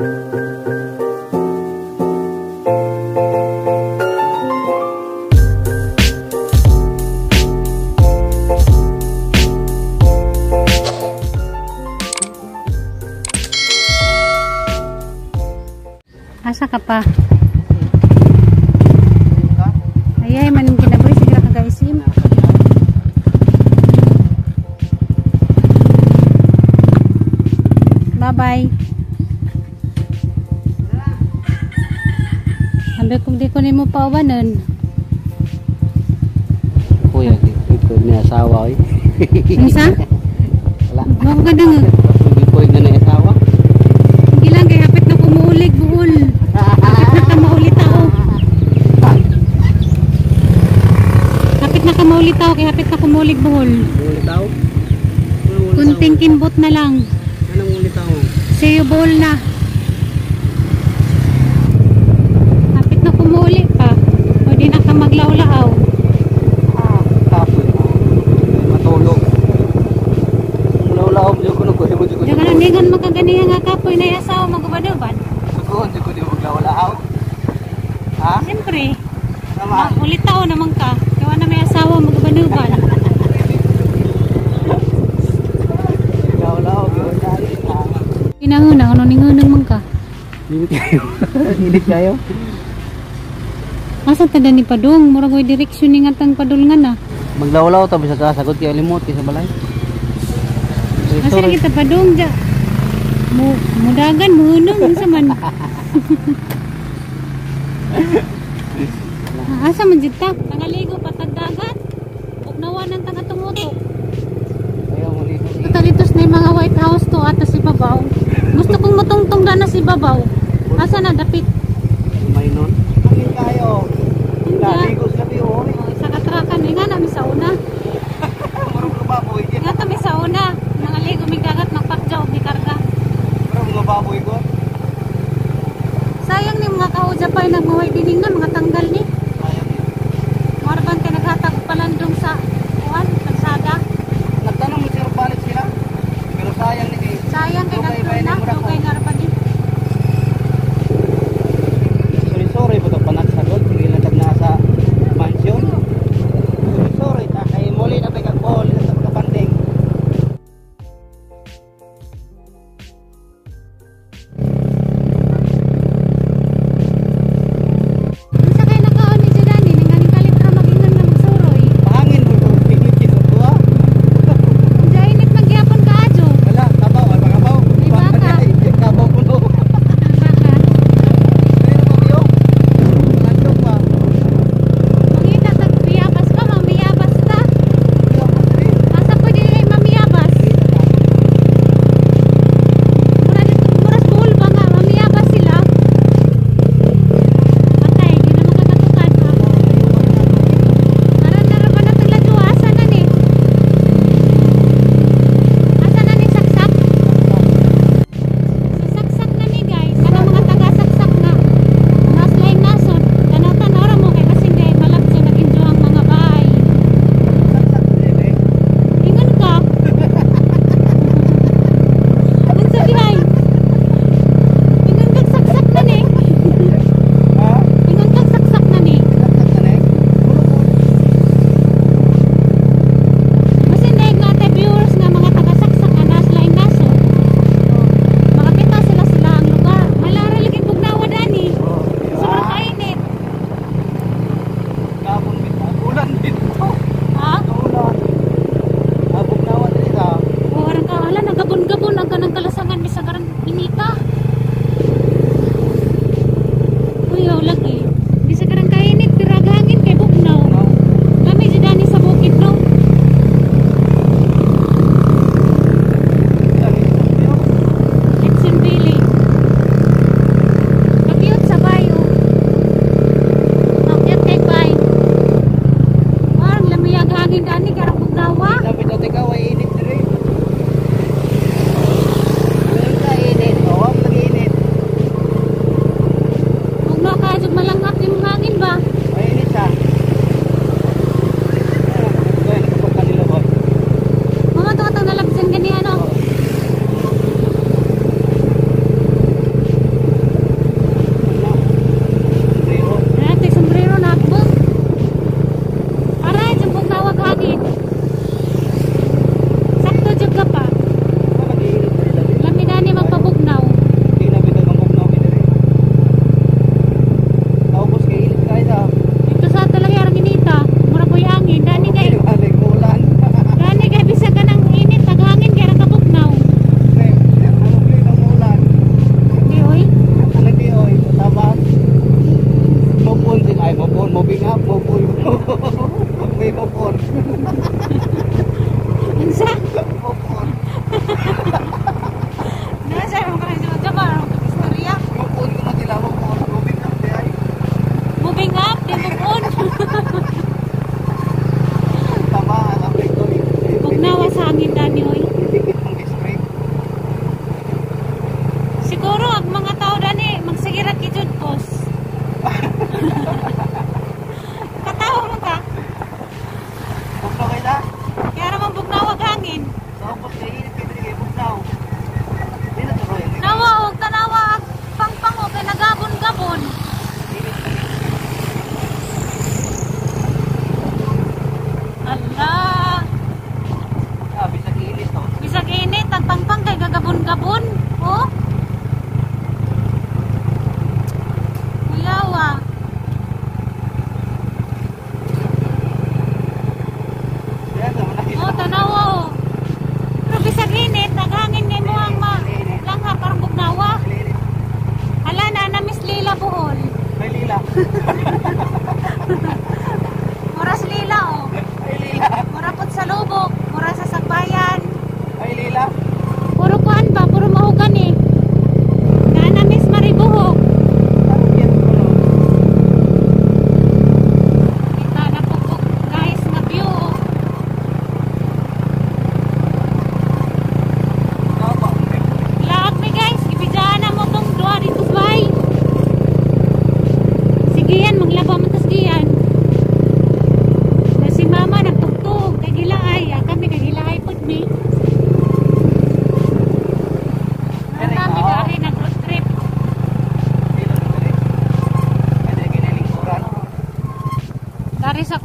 Asa ka pa? Ayay man kinabuhi sigla ka gaisim. Bye bye. Ambil kung di ko nimo paubanan. Kuya, ito ni asawa oy. Unsa? Wala. Mo ka dang. Hindi ko na ni asawa. Ilang kay hapit na kumuulig buhol. Hapit na ka maulit tao. Hapit na ka maulit tao kay hapit na kumuulig buhol. Ulit tao? Kunting kimbot na lang. Anong ulit tao? Sayo buhol na. Hapit na kumuuli pa. O di na ka maglao-lao. Tapos matulog.Ulaw-law mo ko no ko mo ko. Diyan ka ningon makaganihan nga kapoy na asawa magubaduban. Sugod ko di maglaw-law. Ha? Siyempre. Tama. Ulit tao naman ka. Kaya na may asawa magubaduban. Law-law gyud dali. Pinahuna ano ningunong man ka. Init kayo. Asa tada ni Padong, murag way direksyon ni ngatang padulngan na. Maglaw-law ta bisa ka sagot kay limot sa balay. Asa na kita Padong ja. Mudagan muhunong unsa man. Asa man jud ta? Tangaligo patag dagat. Ug nawa nang taga tumutok. Ayaw mo dito. Talitos na yung mga White House to at si Babaw. Gusto kong matungtong na si Babaw. Asa na dapit? May nun. Hindi kayo. Laligo sila biyo. Sa katrakan nga na mi sa una. Marong kababoy. Nga ta mi sa una. Nangaligo mi dagat magpakjaw mi karga. Marong kababoy ko. Sayang ni mga kaudya pa yung nagmuhay dining na mga tanggal ni. Marban ka naghatag palandong sa kuwan, kalsada. Nagtanong mo sila balik sila. Pero sayang ni kay. Sayang kay nagtun na, dugay nga rapan ni. Sorry po ito panagsagot. Sige natag na sa mansion. Sorry ta kay muli na pa kag-call sa pagkapanding. Unsa kay nakaon ni Jidani nang kalit ra magingon nga magsuroy. Pahangin mo ito. Pingit kita tuwa. Unsa init man gyapon ka adyo. Wala, kabaw. Wala kabaw. May baka.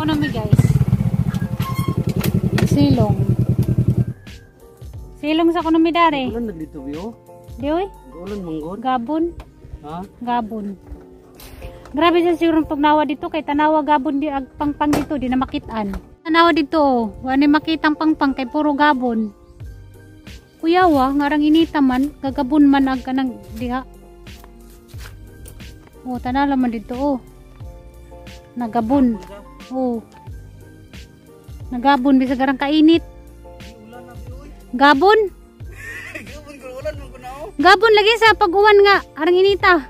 kuno mi guys. Silong. Silong sa kuno mi dare. Ulan nagdito biyo. Di oy. Ulan manggon. Gabon. Ha? Gabon. Grabe siya siguro pagnawa dito kay tanawa gabon di ag pangpang dito di na makitaan. Tanawa dito, wala makitang pangpang kay puro gabon. Kuyawa, ngarang inita man, gagabon man ag kanang diha. Oh, tanala man dito oh. Nagabon. Oh. Nagabon bisa garang kainit. Gabon. Gabon lagi sa pag-uwan nga, arang inita.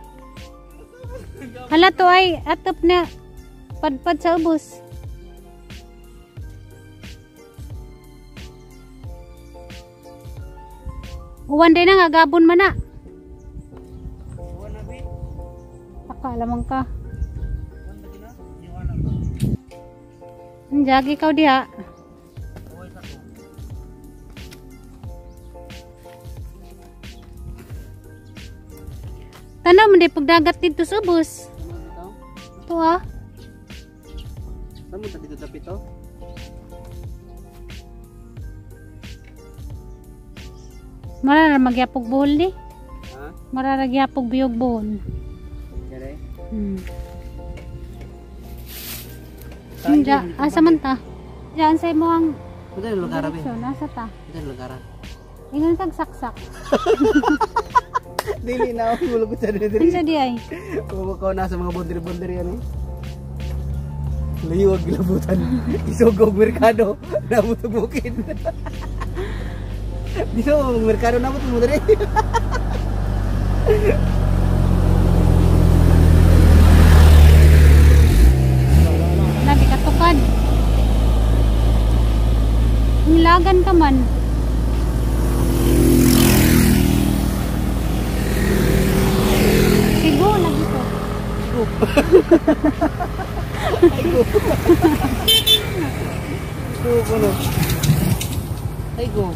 Hala to ay atop na padpad sa ubos. Uwan din na nga, gabon man na. Pakalamang ka. Jagi ikaw diha. Tanaw mo di pagdagat dito sa ubos. Ito ah. Saan mo dito tapit to? Marara magyapog buhol ni. Ha? Marara gyapog biyog buhol. Kere? Diyan, asa man ta? Diyan sa mo ang Ito yung lugar abi. direksyon, asa ta? Ito yung lugar. Ingon tag saksak. Dili na ako mulog sa diri. Unsa di ay? Kumakaw na sa mga bundiri-bundiri yan eh. Layo ang gilabutan. Isugog merkado. Nabutog bukid. Dito, merkado nabutog mo diri. Nabi katukad. Nilagan ka man. Sigo lagi to. Kuno. Ay go.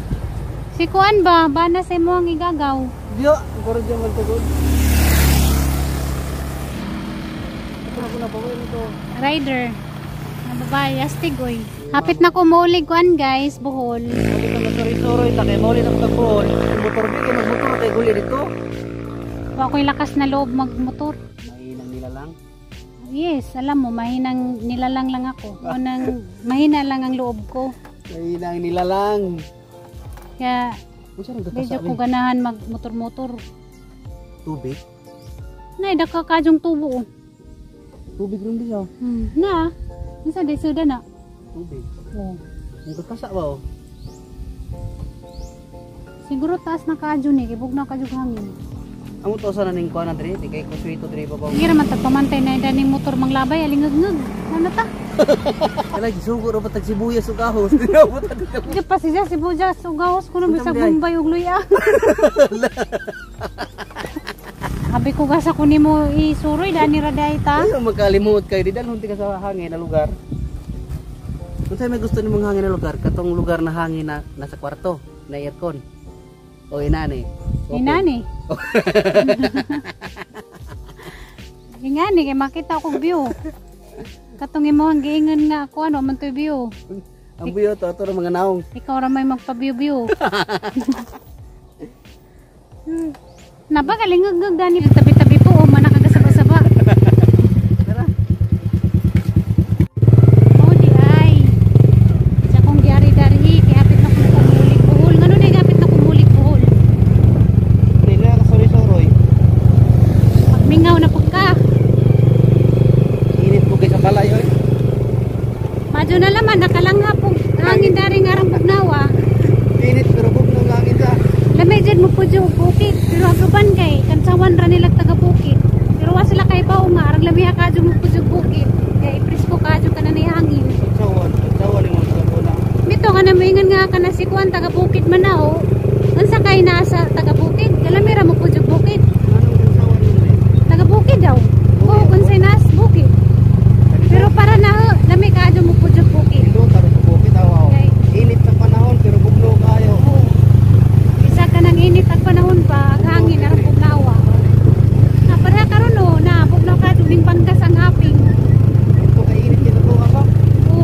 Si kuan ba? Bana sa mo ang igagaw. Dio, koro diyan man tugod. Ako na pa ko nito. Rider. Na babae, astig oy. Hapit na ko maulig kuan guys, buhol. Sabi ka na sorry-sorry ta kay maulit ako tagpuon. Motor dito, magmotor kay guli dito. Wa ko'y lakas na loob magmotor. Mainang nila lang. Yes, alam mo, mahinang nilalang lang ako. O nang mahina lang ang loob ko. Mainang nila lang. Kaya Unsa nang medyo gatasabi? ko ganahan magmotor-motor. Tubig. Nay, daka kadyong tubo. Tubig rin bisa. Na, nasa de suda na. Tubig. Oh. Ang kakasa ba oh? Siguro taas na kadyo ni, kibog na kadyong hangin. Amo to sa naning kuan na diri, di kay kuswito diri babaw. Hindi naman tagpamantay na daning motor manglabay, alingag-ngag. Ano ta? Kala gisugo ra patag sibuyas ug ahos. Dinabot dito. Hindi pa siya, si Buja, sugahos ko na bisag Bombay ug luya. Habi ko gasa ko nimo isuroy, dani ra day ta. Ay, magkalimot kay di dalhon ti ka sa hangin na lugar. Unsay may gusto nimong hangin na lugar? Katong lugar na hangin na nasa kwarto, na aircon. O inani. Inani. Ingani kay makita ko view. Katong imo ang giingon nga ako ano man to view. Ang buyo to ato ra mga naong. Ikaw ra may magpa-view-view. Napakalingag-ngag dani tabi-tabi po o manakagasaba-saba. Tara. Oh di ay. Sa kong giari-dari kay apit na kong kumulik buhol. Ngano ni apit na kumulik buhol? Di na ka sorry-soroy. Pagmingaw na pagka. Init mo kay sa balay oy. Madyo na laman nakalangha po hangin dari nga arang bugnawa. Init pero bugnaw langit sa. Lamay mo po dyan bukid. Pero agaban kay kansawan ra nila taga bukid. Pero wa sila kay bao nga arang lamiha ka dyan mo po dyan bukid. Kaya ipresko ka dyan ka na hangin. Sawan mo sa bola. Mito ka na maingan nga ka na si Kuan taga bukid man na o. Unsa kay nasa taga bukid? Kalamira mo po dyan bukid. Anong sawan mo rin? Taga bukid daw. Oo, unsay nas bukid. Pero para na lami ka dyan mo po dyan bukid. Ito taro sa bukid awaw. Init sa panahon pero bugnaw kayo. Oo. Isa ka nang init at panahon pa, ang hangin arang bugnawa. Para karon no, na bugnaw ka dyan panggas ang aping. Ito kay init kito to ako. Oo.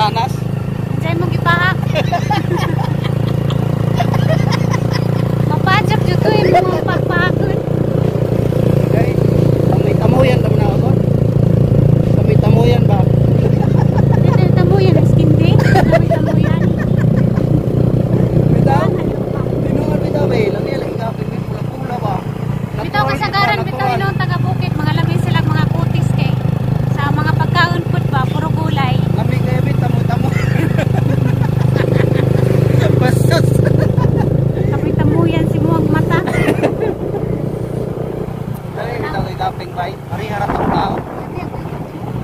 Sanas. Diyan mo gipaak. Mapajak jud to mo pagpaakon. Okay. Kami tamuyan kami na ako. Kami tamuyan ba? Dito tamuyan ang skin day. Kami tamuyan. Bitaw. Tinuod bitaw ba? Lami lagi kapit ni pula-pula ba? Bitaw kasagaran bitaw inong taga Bukid, mga labi sila mga kutis kay sa mga pagkaon food ba puro gulay. Lami kaya bitaw mo tamo. Basos. Kami tamuyan si muang mata. Dali bitaw kay kaping bay. Ari harap ang tao.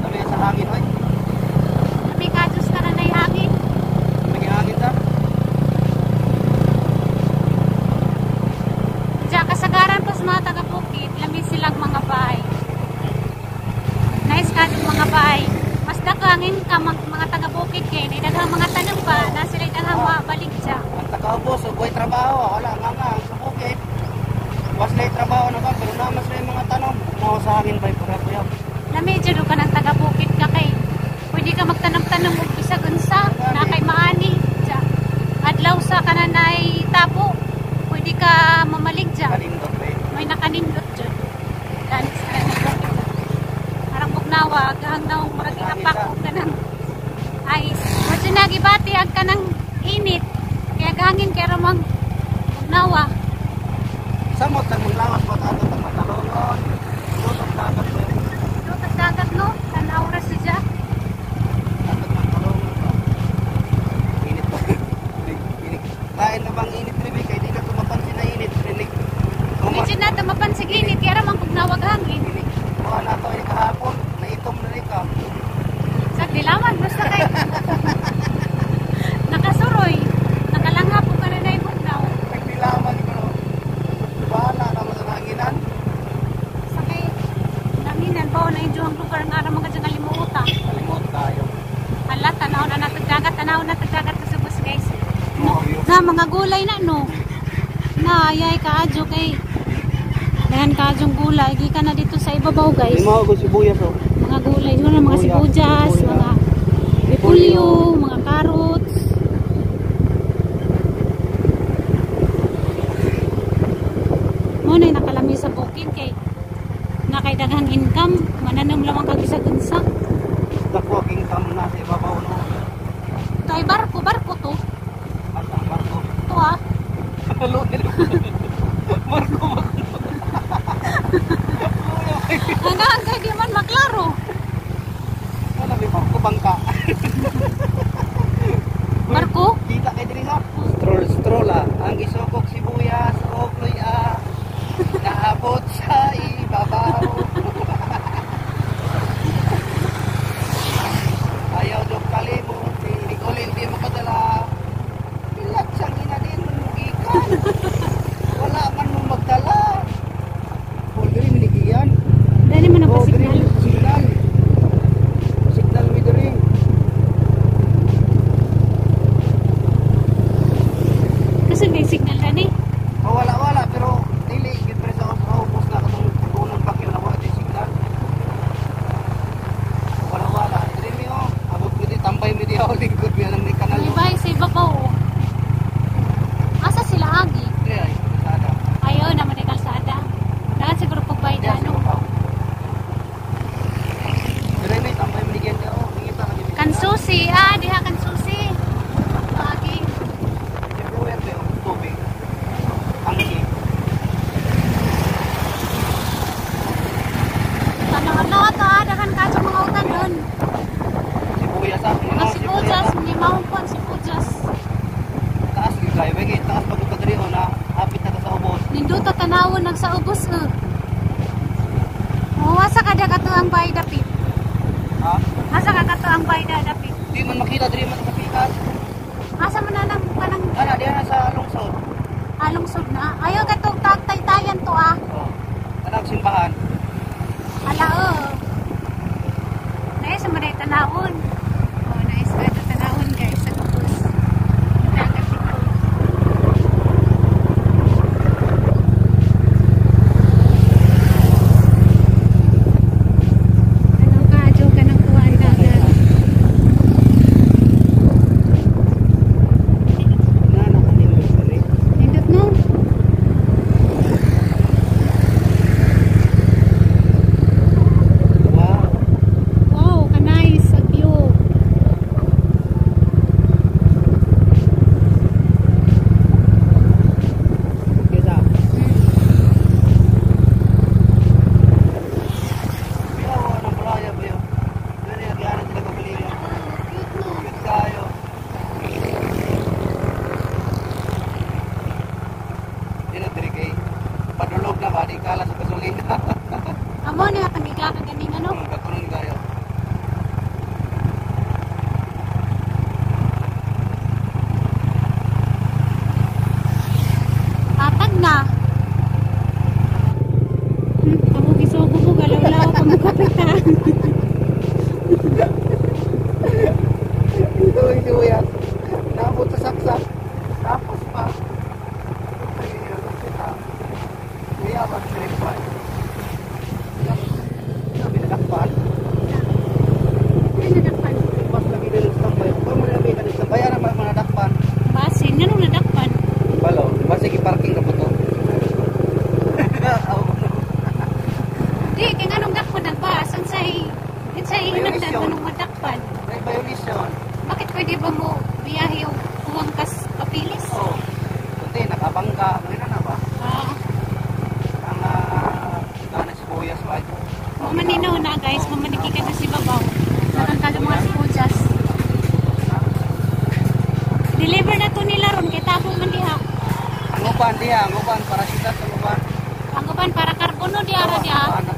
Lami sa hangin oy. Kami kados ka na nay hangin. Lagi hangin ta. Diyan kasagaran po sa mga taga Bukid, labi silang mga bahay. Nice kadong mga bahay. Mas daghangin ka mga taga Bukid kay nay daghang mga tanom pa na sila daghang balik dyan. Ang takaubos, buhay trabaho, wala nga nga, sa bukid. Was na trabaho na ba, pero namas na yung mga tanong. Nawa sa hangin ba yung pagkakuyaw? Lamedyo do ka ng taga Bukid ka kay pwede ka magtanong-tanong og bisag unsa na kay maani dyan. Adlaw sa kananay tapo, pwede ka mamalig dyan. Kalindot ba yun? May nakanindot dyan. Ganis ka na Bukid. Parang bugnawa, gahang na maragi hapak ka ng ice. Medyo nagibati ag ka ng init. Kaya gahangin kaya ramang bugnawa. Samot ang maglawas pa tayo ng matalongon. Lutok dagat ba yun? Lutas dagat no, tanaw ra siya. Dagat matalongon ba? Init ba? Init. Lain na bang init rin kaya di na tumapansin na init rin. Medyo na tumapan sa init kaya ramang bugnawa gahangin. Buka na ito ay kahapon, naitom na rin ka. Sa dilawan, basta kay nakasuroy, nakalanga po ka na na ibugnaw. Nagdilaman ko. Bahala naman sa hanginan. Sa kay langinan, bawa na yung lugar nga ramang ka dyan kalimuta. Kalimot tayo. Hala, tanaw na natagdagat ka sa bus guys. Oo, yun. Na mga gulay na no. Na ayay kaadyo kay dahan kaadyong gulay, gi ka na dito sa ibabaw guys. Lima ako sibuyas oh. Mga gulay, yun ang mga sibuyas, mga repolyo, mga carrots. Muna yung nakalami sa bukid kay nakaidaghang income, mananom lamang kag-isa-gunsa. Nakuwaging kam na sa ibabaw no. Ito ay barko to. At ang barko. Ito ah. Hello. Barko. Hanggang kay di man maklaro. Wala may barko bangka. Barko? Kita kay diri ha. Stroll ang isokok sibuyas, okloy naabot sa ibabaw. Ayaw do kalimot, Nicolin di makadala. Bilat siyang ina din ikan. Wala man mo magdala. Diri minigiyan. Dali man ang Diri pasignal. signal. Signal mi diri. Kasi may signal na ni. Oh, wala pero dili gid pre sa ubos na katong tunong bakyo na wala di signal. Wala diri mi oh. Abot mi di tambay mi di oh lingkod mi nang ni kanal. May bahay sa ibabaw. Asa sila agi? Diri ay sada. Ayaw naman ni kalsada. Dahil siguro pagbayad Diya ano. sa diri mi tambay mi di oh ngita ka di. Kan susi, diha kan susi. Agi. Everywhere there tubig. Ang iki. Tanong-ano ata, dahan ka sa mga utan doon. Sibuyas sa Mga sibuyas, may mahumpon sibuyas. taas gyud kay wagi taas pagod ka diri oh na hapit na ta sa ubos. Ninduta tanawon nagsaubos asa ka daw kato ang bay dapit. Ha? Asa ka kato ang bay dapit. Di man makita diri man sa pikas. Asa man na kanang Ana diha na sa lungsod. alungsod na. Ayaw katong tagtay-tayan to ah. Oh. Kanang simbahan. Ala Nais sa maday tanawon. Nais ka ito tanawon guys sa kupos. Dagat ito. Ano ka, joke ka ng kuwan dagat. sundan anong madakpan. May violation. Bakit pwede ba mo biyahe yung umangkas papilis? Oo. Kundi, nakabangga. Ganun na ba? Ah, Ang gana si Buyas ba? mamaninaw na guys, mamanikikan na si Babaw. Naran ka mga spujas. Deliver na to nila ron, kay tabo man diha. Ang uban diha, ang uban para sila sa uban. Ang uban para karbono diha ra diha.